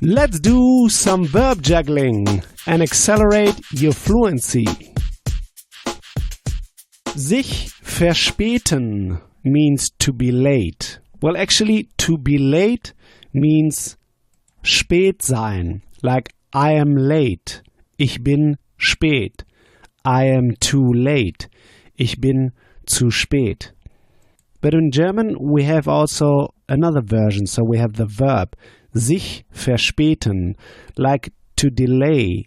Let's do some verb juggling and accelerate your fluency. Sich verspäten means to be late. Well, actually, to be late means spät sein. Like, I am late. Ich bin spät. I am too late. Ich bin zu spät. But in German, we have also another version. So we have the verb sich verspäten, like to delay.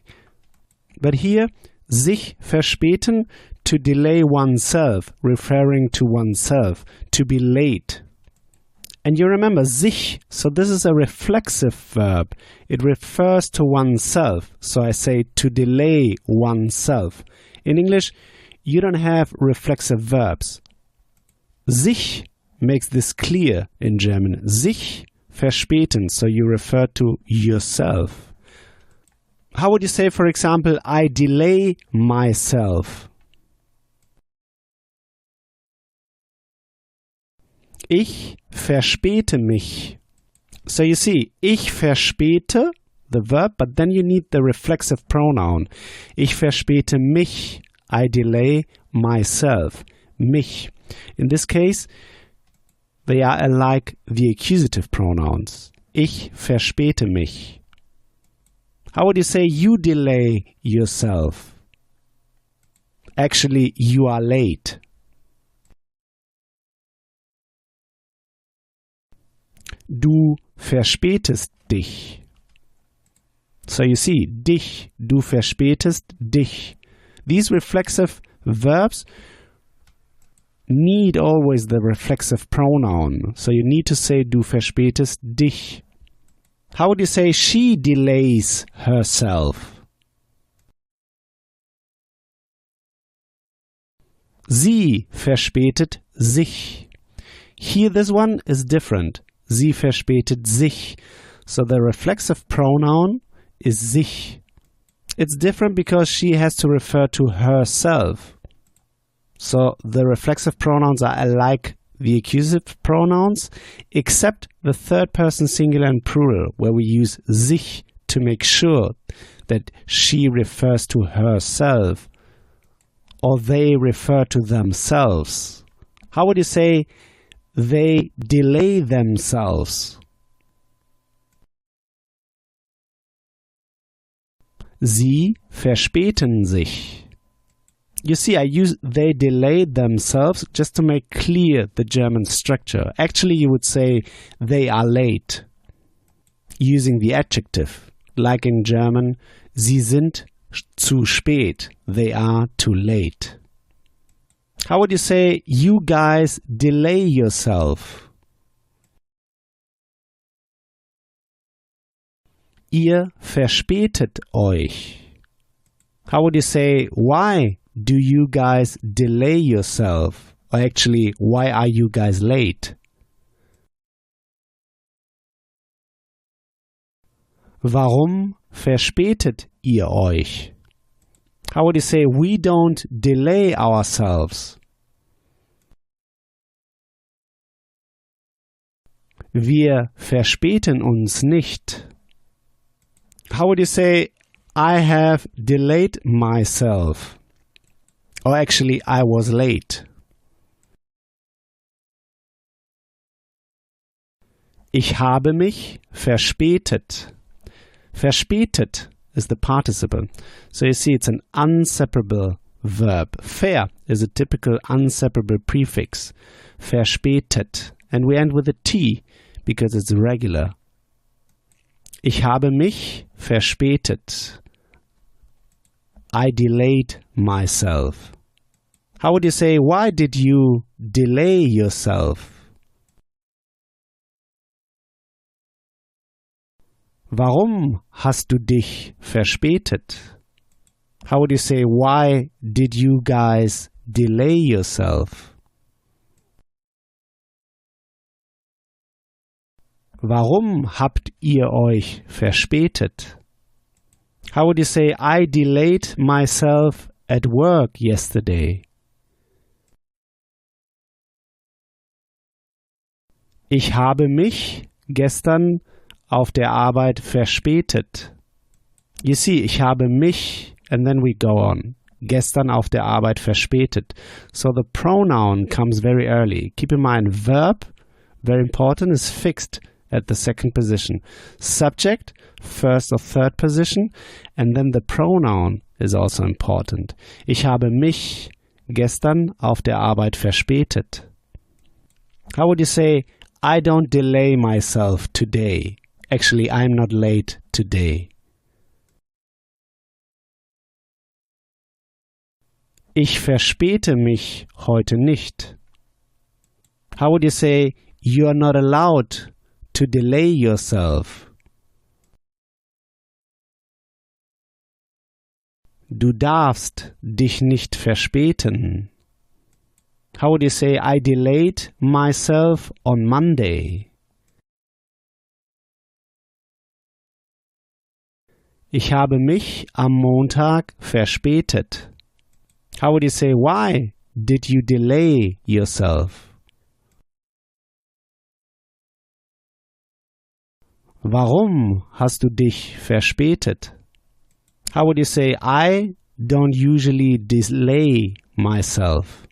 But here, sich verspäten, to delay oneself, referring to oneself, to be late. And you remember sich, so this is a reflexive verb. It refers to oneself. So I say to delay oneself. In English, you don't have reflexive verbs. Sich makes this clear in German. Sich verspäten, so you refer to yourself. How would you say, for example, I delay myself? Ich verspäte mich. So you see, ich verspäte, the verb, but then you need the reflexive pronoun. Ich verspäte mich. I delay myself. Mich. In this case, they are alike the accusative pronouns. Ich verspäte mich. How would you say you delay yourself? Actually, you are late. Du verspätest dich. So you see, dich, du verspätest dich. These reflexive verbs need always the reflexive pronoun. So you need to say du verspätest dich. How would you say she delays herself? Sie verspätet sich. Here this one is different. Sie verspätet sich. So the reflexive pronoun is sich. It's different because she has to refer to herself. So the reflexive pronouns are alike the accusative pronouns, except the third person singular and plural, where we use sich to make sure that she refers to herself or they refer to themselves. How would you say they delay themselves? Sie verspäten sich. You see, I use they delay themselves just to make clear the German structure. Actually, you would say they are late, using the adjective. Like in German, sie sind zu spät. They are too late. How would you say you guys delay yourself? Ihr verspätet euch. How would you say why do you guys delay yourself? Or actually, why are you guys late? Warum verspätet ihr euch? How would you say we don't delay ourselves? Wir verspäten uns nicht. How would you say I have delayed myself? Or actually, I was late. Ich habe mich verspätet. Verspätet is the participle. So you see, it's an unseparable verb. Ver is a typical unseparable prefix. Verspätet. And we end with a T because it's regular. Ich habe mich verspätet. I delayed myself. How would you say, why did you delay yourself? Warum hast du dich verspätet? How would you say, why did you guys delay yourself? Warum habt ihr euch verspätet? How would you say, I delayed myself at work yesterday? Ich habe mich gestern auf der Arbeit verspätet. You see, ich habe mich, and then we go on. Gestern auf der Arbeit verspätet. So the pronoun comes very early. Keep in mind, verb, very important, is fixed at the second position. Subject, first or third position, and then the pronoun is also important. Ich habe mich gestern auf der Arbeit verspätet. How would you say, I don't delay myself today? Actually, I'm not late today. Ich verspäte mich heute nicht. How would you say, you are not allowed to delay yourself? Du darfst dich nicht verspäten. How would you say, I delayed myself on Monday? Ich habe mich am Montag verspätet. How would you say, why did you delay yourself? Warum hast du dich verspätet? How would you say, I don't usually delay myself?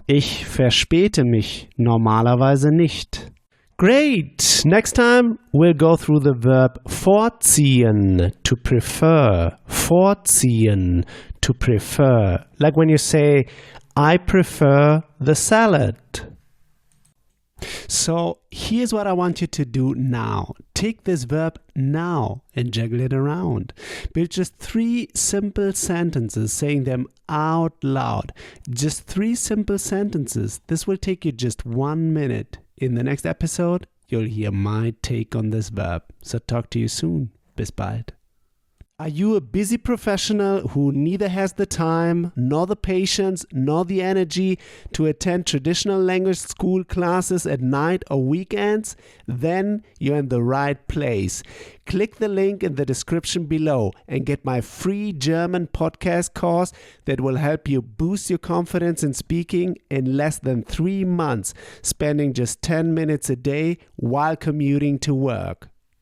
Ich verspäte mich normalerweise nicht. Great! Next time we'll go through the verb vorziehen, to prefer. Vorziehen, to prefer. Like when you say, I prefer the salad. So here's what I want you to do now. Take this verb now and juggle it around. Build just 3 simple sentences, saying them out loud. Just 3 simple sentences. This will take you just 1 minute. In the next episode, you'll hear my take on this verb. So talk to you soon. Bis bald. Are you a busy professional who neither has the time, nor the patience, nor the energy to attend traditional language school classes at night or weekends? Then you're in the right place. Click the link in the description below and get my free German podcast course that will help you boost your confidence in speaking in less than 3 months, spending just 10 minutes a day while commuting to work.